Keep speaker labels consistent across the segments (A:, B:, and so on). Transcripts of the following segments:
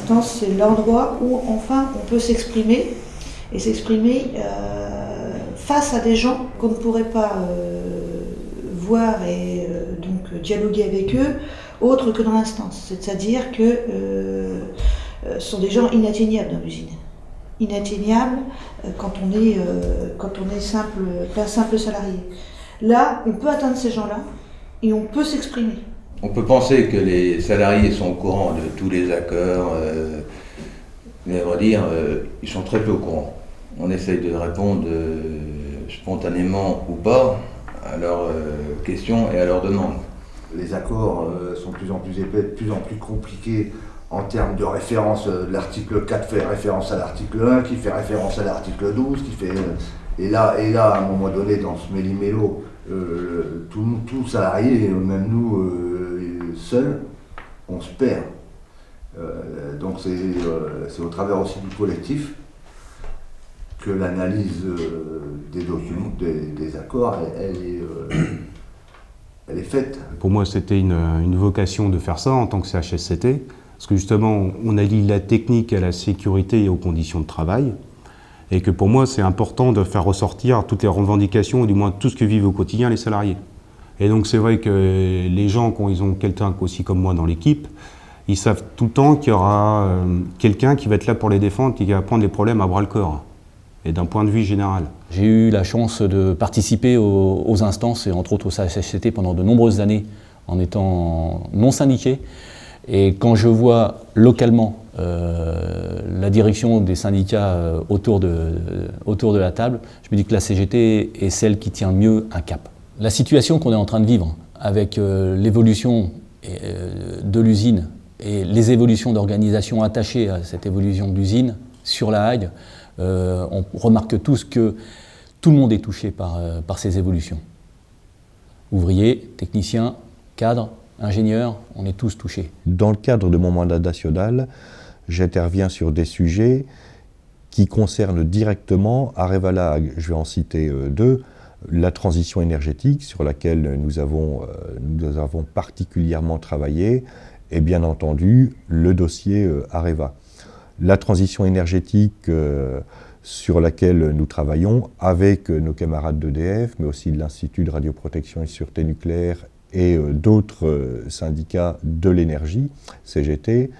A: l'instance, c'est l'endroit où enfin on peut s'exprimer, et s'exprimer face à des gens qu'on ne pourrait pas voir et donc dialoguer avec eux, autre que dans l'instance. C'est-à-dire que ce sont des gens inatteignables dans l'usine. Inatteignables quand on est un simple salarié. Là, on peut atteindre ces gens-là et on peut s'exprimer.
B: On peut penser que les salariés sont au courant de tous les accords, mais à vrai dire, ils sont très peu au courant. On essaye de répondre spontanément ou pas à leurs questions et à leurs demandes.
C: Les accords sont de plus en plus épais, de plus en plus compliqués en termes de référence. L'article 4 fait référence à l'article 1, qui fait référence à l'article 12, qui fait... Et là, à un moment donné, dans ce méli-mélo, tout salarié, même nous seuls, on se perd. Donc c'est au travers aussi du collectif que l'analyse des documents, des accords, elle est faite.
D: Pour moi, c'était une vocation de faire ça en tant que CHSCT, parce que justement, on allie la technique à la sécurité et aux conditions de travail, et que pour moi, c'est important de faire ressortir toutes les revendications, ou du moins tout ce que vivent au quotidien les salariés. Et donc c'est vrai que les gens, quand ils ont quelqu'un aussi comme moi dans l'équipe, ils savent tout le temps qu'il y aura quelqu'un qui va être là pour les défendre, qui va prendre les problèmes à bras-le-corps, et d'un point de vue général.
E: J'ai eu la chance de participer aux instances, et entre autres au CHSCT pendant de nombreuses années, en étant non syndiqué. Et quand je vois localement la direction des syndicats autour de la table, je me dis que la CGT est celle qui tient mieux un cap. La situation qu'on est en train de vivre avec l'évolution de l'usine et les évolutions d'organisation attachées à cette évolution de l'usine sur la Hague, on remarque tous que tout le monde est touché par ces évolutions. Ouvriers, techniciens, cadres, ingénieurs, on est tous touchés.
F: Dans le cadre de mon mandat national, j'interviens sur des sujets qui concernent directement Areva-La Hague. Je vais en citer deux. La transition énergétique, sur laquelle nous avons particulièrement travaillé, et bien entendu le dossier Areva. La transition énergétique sur laquelle nous travaillons avec nos camarades d'EDF, mais aussi de l'Institut de radioprotection et sûreté nucléaire et d'autres syndicats de l'énergie, CGT,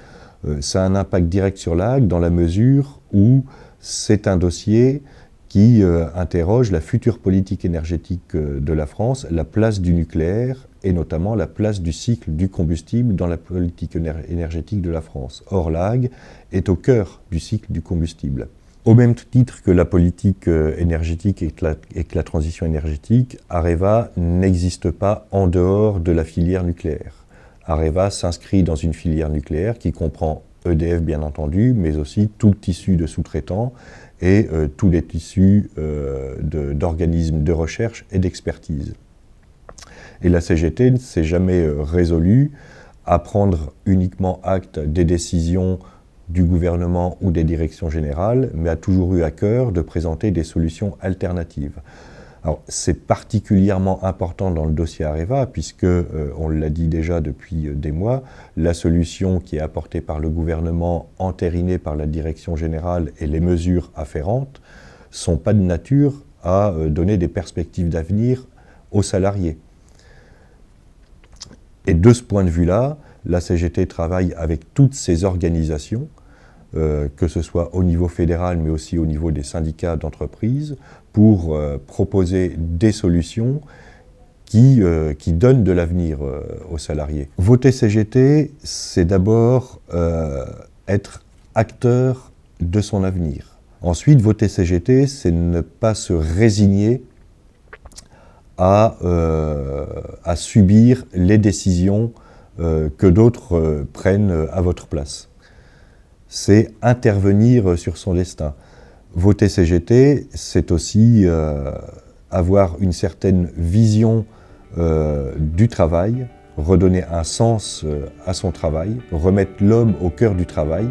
F: ça a un impact direct sur la Hague dans la mesure où c'est un dossier qui interroge la future politique énergétique de la France, la place du nucléaire et notamment la place du cycle du combustible dans la politique énergétique de la France. Or, la Hague est au cœur du cycle du combustible. Au même titre que la politique énergétique et que la transition énergétique, Areva n'existe pas en dehors de la filière nucléaire. Areva s'inscrit dans une filière nucléaire qui comprend EDF bien entendu, mais aussi tout le tissu de sous-traitants et tous les tissus d'organismes de recherche et d'expertise. Et la CGT ne s'est jamais résolue à prendre uniquement acte des décisions du gouvernement ou des directions générales, mais a toujours eu à cœur de présenter des solutions alternatives. Alors, c'est particulièrement important dans le dossier Areva, puisque, on l'a dit déjà depuis des mois, la solution qui est apportée par le gouvernement, entérinée par la direction générale et les mesures afférentes, ne sont pas de nature à donner des perspectives d'avenir aux salariés. Et de ce point de vue-là, la CGT travaille avec toutes ces organisations, que ce soit au niveau fédéral, mais aussi au niveau des syndicats d'entreprise, pour proposer des solutions qui donnent de l'avenir aux salariés. Voter CGT, c'est d'abord être acteur de son avenir. Ensuite, voter CGT, c'est ne pas se résigner à subir les décisions que d'autres prennent à votre place. C'est intervenir sur son destin. Voter CGT, c'est aussi avoir une certaine vision du travail, redonner un sens à son travail, remettre l'homme au cœur du travail.